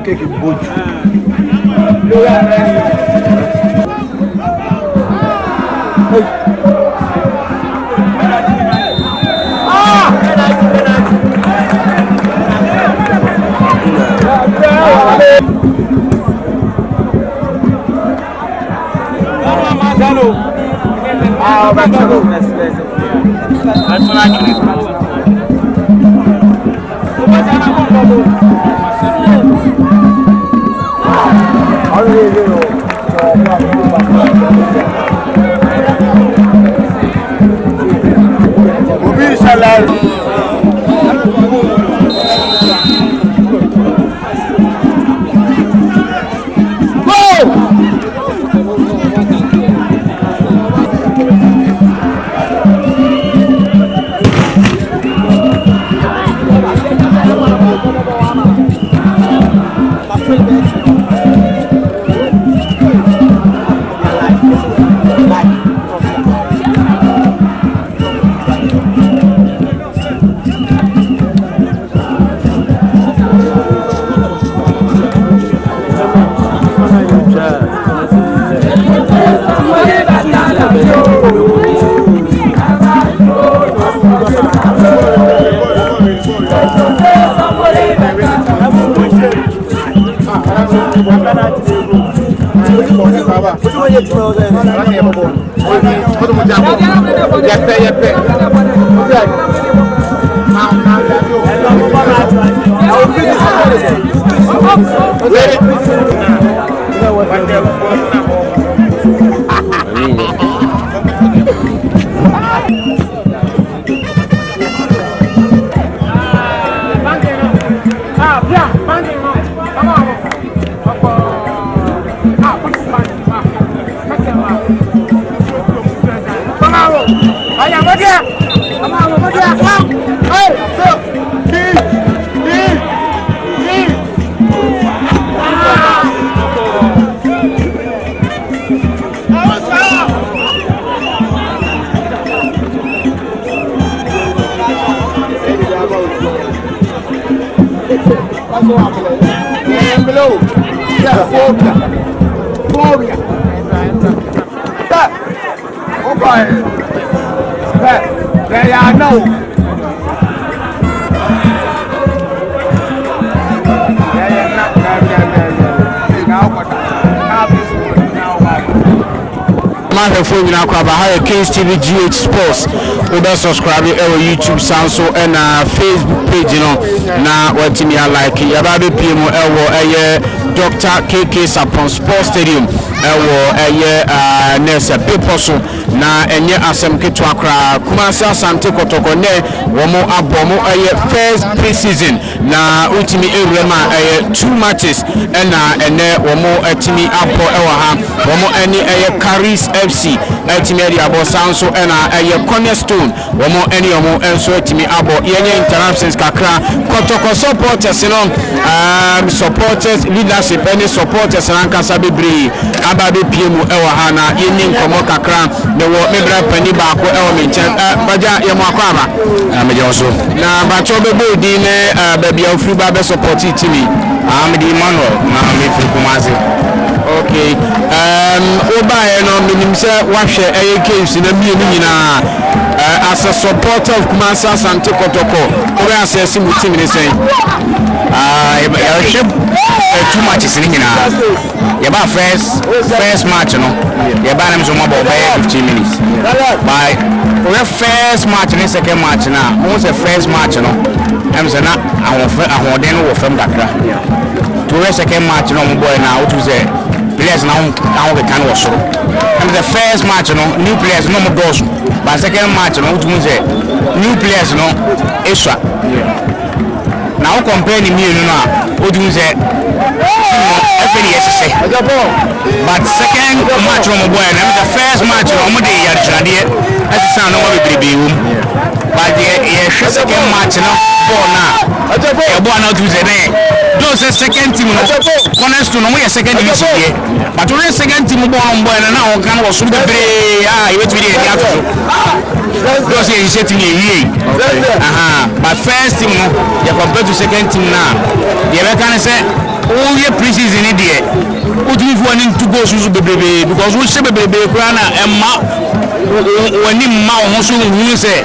cake in both. Kings TV GH Sports. We be subscribe to YouTube sound so and Facebook page, you know. Now what me like ya ba be PM Dr. KK Sapon Sports Stadium. Nessa Piposo na enye asem ketwa kra Kumasi Asante Kotoko ne womo abomo first preseason na ultimi ewrema 2 matches na ene womo atimi apo ewa ha womo eni Caris FC atimi eri abo sanso na Cornerstone womo eni womo enso atimi abo yenye interruptions kakra Kotoko supporters no supporters leadership any supporters rankasa bebre ababe PM ewa ha na yenye nkomo kakra ne wo mebra pani baako ewa menchen baja yemo akwaba amejonso na bacho bebo di ne baby ofru ba be support team amedi Emmanuel na me fi Kumasi. Okay oba no minim se wahwe Kings na mienu nyina as a supporter of Kumasi Asante Kotoko oba asesi mu team ni sen too much is in here. First match, no. You buy them some about 15 minutes. By the first match and the second match now. Almost the first match, no. I'm saying I want them from Dakar. To the second match, no boy now to say players now the can was so. And the first match, no new players no more goals. But second match, no to say new players, no extra. Now comparing me, you know, what do you say? But second match on boy, and the first match on the day, as a son of the baby. But the second match now, born out to the day. Those second team, Cornerstone, we are second division here. But we are second team born boy, and now can was super very you wait to be those are setting a year. But first team, you compare to second team now. The other can say, only preseason in there. What if one to go to the baby because we say baby grana and ma when him ma also who say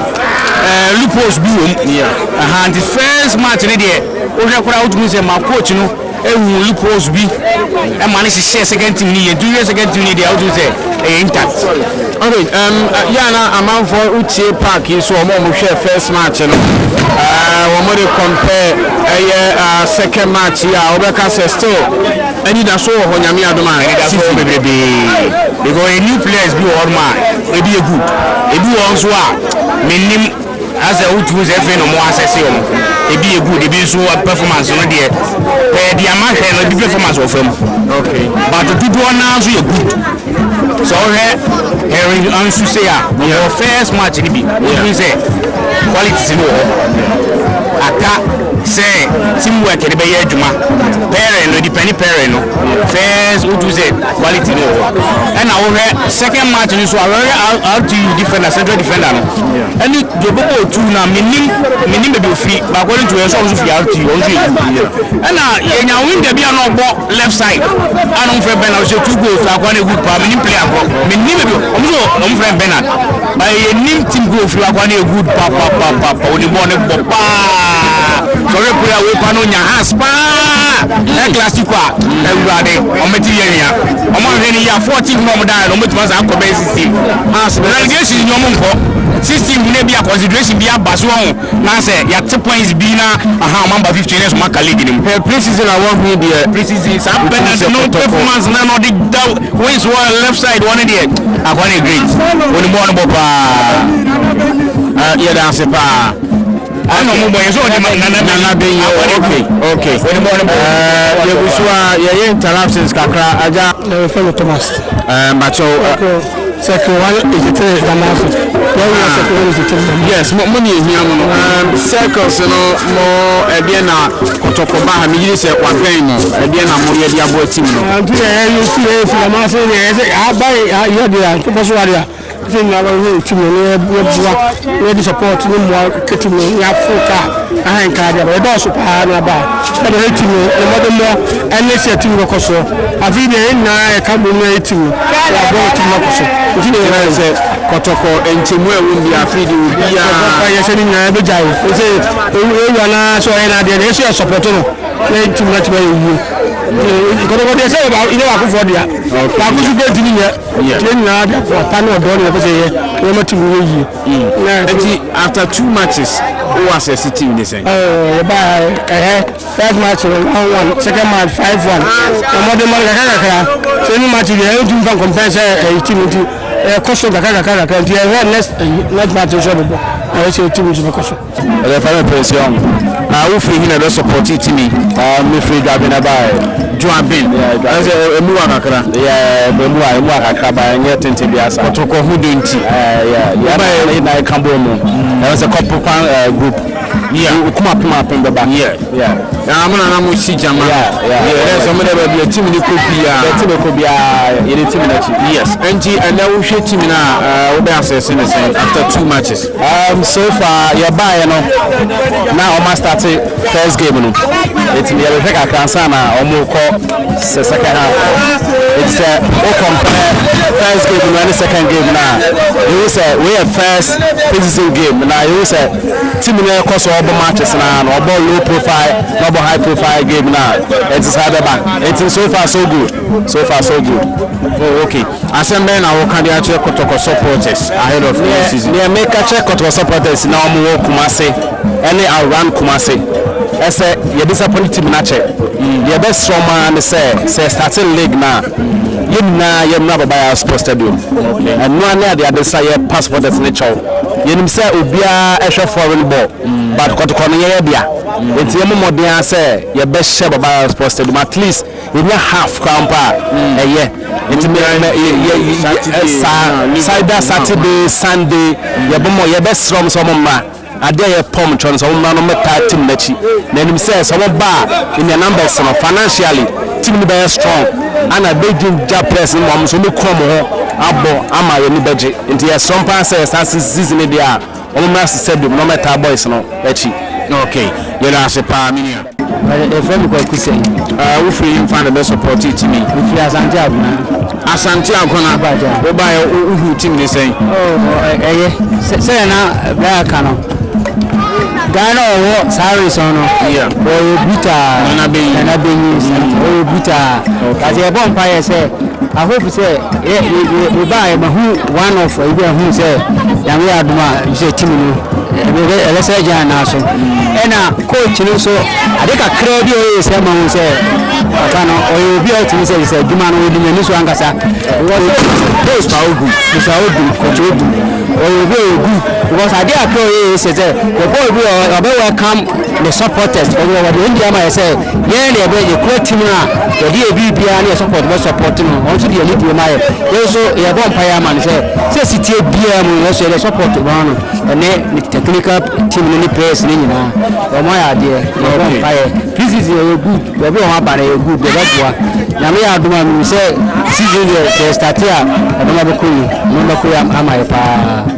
loopholes be and the first match in there. We are crowd to say my coach no loopholes be and manage to share second team need 2 years second team need how to say intact. Okay, Yana amount for Uche Park is so more share first match no we dey compare second match here Obeka say still any that so Honyami Adoma that's all baby because a new players be all man e be good e be also minim as a who choose every no more access him e be good e be so performance no there the amount no the performance of him okay but the people now so good so here on to say your first match ni be we say quality no aka say teamwork dey be adwuma parent no depend parent no first who to say quality no and our second match ni so out to defender central defender no and the bobo two na minim be free but according to yourself so free out to on free and na yenya win dey be an ogbo left side and on free Bernard so two goals akwa na good pa minim player go minim be on free Bernard by nim team go free akwa na good pa oni mo ne pa sorry player we pa no nya haspa e classico everybody on material ya o mo hwe ni ya 14 no da no mutuma za ko be 16 as relegation ni o mo nko 16 ne bia consideration bia baso ho na say ya 2 points bi na aha mamba 15 years ma league ni preseason I want me the preseason some no performance na no the wins one left side one there akwa great oni mo no bopa yeah that's pa I know more so na be okay you go interruptions kakra aja fellow Thomas macho second one is the Damascus yes money here circles no more ebiena Kotoko ba mi yiri se waben no ebiena mo ye dia bo team no and you see Damascus abai ya dia to so dia thing na we team no we support no more team ya fuka ahan ka dia we do so pa na ba e team no mo any set team ko so afi de na e ka mo no team ya bo team ko so team na se Kotoko entimu e wo bi afi de obi ya se ni na be jai se e na so e na de e so support no team na tiba yi Kotoko de se ba ile wa ko for dia ba ko su be team ya team na de ko pa no do ne say we ma team yi after 2 matches who was a team they say first match 1-1 second match 5-1 modern kaka so any match they do from compare team cost kaka next match show be I say team to cost the final Preseason who free him the support team me free Gabina by Joabin as a muwa kakra muwa kakra ba nye tente biasa Kotoko who don't na kambo mu there was a couple group kuma pembe ba na amuna na mu si jama there's some there be a team ni kopia ye team na chi yes and na wo hwe team na wo be assess in after 2 matches so far you buy you know now almost started first game no it's me we take akansa na omo ko second half it's compare first game and second game now you say we have first preseason game now you say team na ko so obo matches na obo low profile obo high profile game now it's hard back it's so far so good okay asembe na wo kan dia che Kotoko supporters ahead of the season yeah make a check Kotoko supporters na omo wo Kumase any around Kumase ese ye disappoint team na che ye best strong man say starting league na yemna baba sports stadium and no na the other side passport is nature yenim say obia ehwe foreign ball but Kotoko no ye bia enti yem modern say ye best share baba sports stadium at least you half camper eye enti Saturday Sunday ye bomo ye best strong so mama ade ye pom tron so mama no meta team na chi na enim say so ba in the numbers no financially team ni be strong ana beijing japres no mo so me krom ho abo ama ye ni beje nti ye some pan say season dia o mo stadium no meta boys no echi okay you know as a pa minia ɛfɛ mi kɔ kusɛn. Wo free him fan the best support team. Mi free Asante Agona. Asante Agona. Wo ba who team ni sɛn. Ɛyɛ sɛ na bɛɛ ka no. Ghana ọwọ sáré sọnù ọyọ buta nana benyi ọyọ buta kàtí ẹ bọ mpa yẹ sẹ I hope sẹ ẹ bá ẹ ma hu one of ẹ bí ẹ hu sẹ yàrá yà dùn a ṣe tìmù nù ẹ lẹsẹ gyina náà so ẹnna coach ni so adé kakra bi ọyẹ sẹ ma hu sẹ ọkà nọ ọyọ obi ẹ tìmù sẹ dùmá nù ọdún ẹni so ankasa Musa Odu coach Odu ọyọ obi ọyọ gu because adé akra ọyẹ sẹ sẹ the boy bi ọbẹ welcome the supporters ọbẹ wọde ndí ama yẹ sẹ yẹn ni ẹbẹ yẹ kúrò tìmù náà yẹdi ebi bia ni yẹ support bẹ support nù wọn tún di yẹ nídìí ọmọ yẹ yẹn so yẹ bọ mpa yẹ ama ni sẹ sẹ si tie bia mu yẹ so yẹ support wọn nù ẹnẹ technical team ni players ni nyinaa ọmọ yẹ adìẹ yẹ bọ mpa yẹ preseason yẹ good bẹẹbi ọmọ abana yẹ good bẹẹbi ẹbùa nyàmú yẹ aduma mi sẹ season yẹ start a ẹdọmọ bẹ kọ yìí ọmọ bẹ kọ yẹ ama yẹ paa.